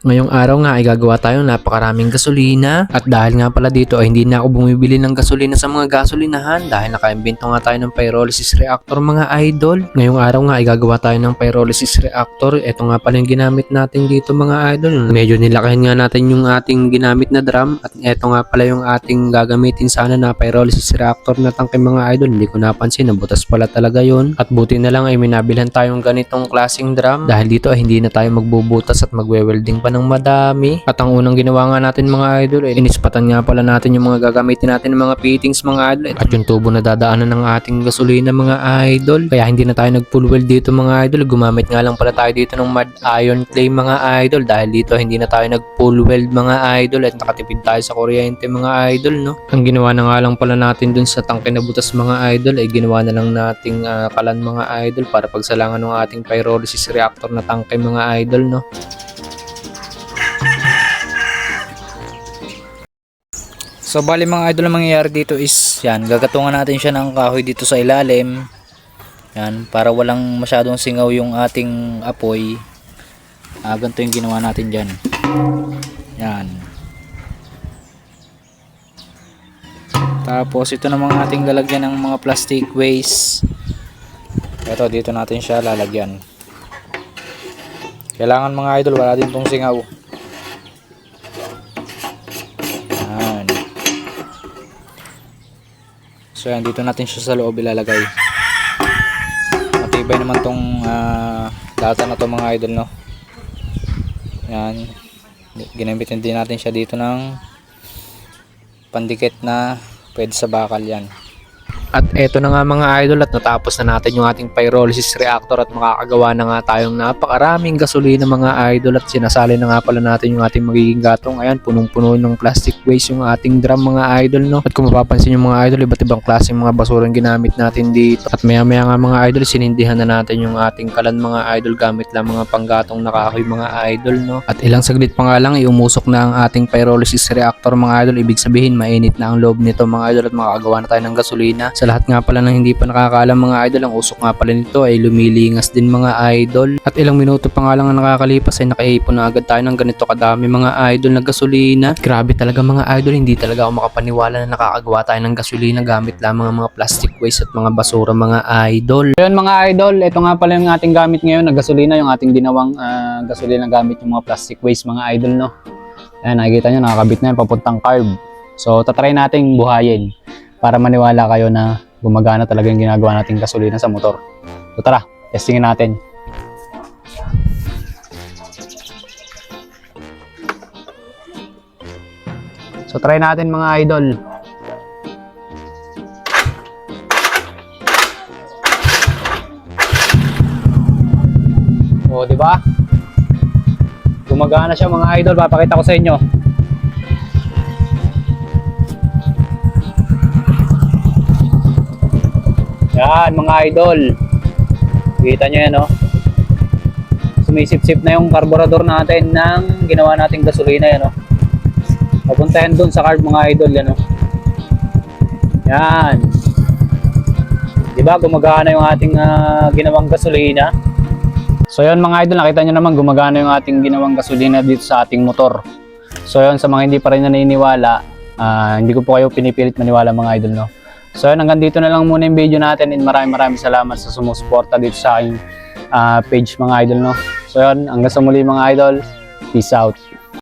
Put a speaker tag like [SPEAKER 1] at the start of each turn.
[SPEAKER 1] Ngayong araw nga ay gagawa tayo ng napakaraming gasolina at dahil nga pala dito ay hindi na ako bumibili ng gasolina sa mga gasolinahan dahil nakaimbento nga tayo ng pyrolysis reactor mga idol. Ngayong araw nga ay gagawa tayo ng pyrolysis reactor. Ito nga pala yung ginamit natin dito mga idol. Medyo nilakahin nga natin yung ating ginamit na drum at ito nga pala yung ating gagamitin sana na pyrolysis reactor na tangke mga idol. Hindi ko napansin na butas pala talaga yun at buti na lang ay minabilhan tayong ganitong klaseng drum dahil dito ay hindi na tayo magbubutas at magwe-welding pa ng madami. At ang unang ginawa nga natin mga idol ay inispatan nga pala natin yung mga gagamitin natin ng mga fittings mga idol at yung tubo na dadaanan ng ating gasolina mga idol. Kaya hindi na tayo nag full weld dito mga idol. Gumamit nga lang pala tayo dito ng mud iron clay mga idol dahil dito hindi na tayo nag full weld mga idol at nakatipid tayo sa kuryente mga idol no. Ang ginawa na nga lang pala natin dun sa tangke na butas mga idol ay ginawa na lang nating kalan mga idol para pagsalangan ng ating pyrolysis reactor na tangke mga idol no.
[SPEAKER 2] So bali mga idol, ang mangyayari dito is yan, gagatungan natin siya ng kahoy dito sa ilalim. Yan, para walang masyadong singaw yung ating apoy. Ganito yung ginawa natin dyan. Yan. Tapos ito namang ating lalagyan ng mga plastic waste. Ito, dito natin siya lalagyan. Kailangan mga idol, wala din tong singaw. So yan, dito natin siya sa loob ilalagay. Matibay naman tong lata na to mga idol no. Yan. Ginamitin din natin siya dito ng pandikit na pwede sa bakal yan. At eto na nga mga idol at natapos na natin yung ating pyrolysis reactor at makakagawa na nga tayong napakaraming gasolina mga idol at sinasali na nga pala natin yung ating magiging gatong. Ayan, punong-puno ng plastic waste yung ating drum mga idol no. At kung mapapansin yung mga idol, iba't ibang klaseng mga basurang ginamit natin dito. At maya maya nga mga idol, sinindihan na natin yung ating kalan mga idol gamit lang mga panggatong na kahoy mga idol no. At ilang saglit pa nga lang iumusok na ang ating pyrolysis reactor mga idol. Ibig sabihin mainit na ang loob nito mga idol at makakagawa na tayo ng gasolina. Sa lahat nga pala ng hindi pa nakakaalam mga idol, ang usok nga pala nito ay lumilingas din mga idol. At ilang minuto pa nga lang ang nakakalipas ay nakaipon na agad tayo ng ganito kadami mga idol na gasolina. At grabe talaga mga idol, hindi talaga ako makapaniwala na nakakagawa tayo ng gasolina gamit lamang ang mga plastic waste at mga basura mga idol. Yun mga idol, ito nga pala yung ating gamit ngayon na gasolina, yung ating ginawang gasolina gamit yung mga plastic waste mga idol no. Ayan, nakikita nyo nakakabit na yung papuntang carb. So tatry nating buhayin para maniwala kayo na gumagana talaga yung ginagawa nating gasolina sa motor. So tara, testingin natin. So try natin mga idol. O, di ba? Gumagana siya mga idol, papakita ko sa inyo. Yan mga idol, kita nyo yan no, sumisip-sip na yung karburador natin ng ginawa nating gasolina yan no. Papunta yan dun sa carb mga idol yan no. Yan, diba gumagana yung ating ginawang gasolina. So yun mga idol, nakita nyo naman gumagana yung ating ginawang gasolina dito sa ating motor. So yun, sa mga hindi pa rin naniniwala, hindi ko po kayo pinipilit maniwala mga idol no. So yun, hanggang dito na lang muna yung video natin and maraming salamat sa sumusuporta dito sa aking page mga idol no. So yun, hanggang sa muli mga idol, peace out.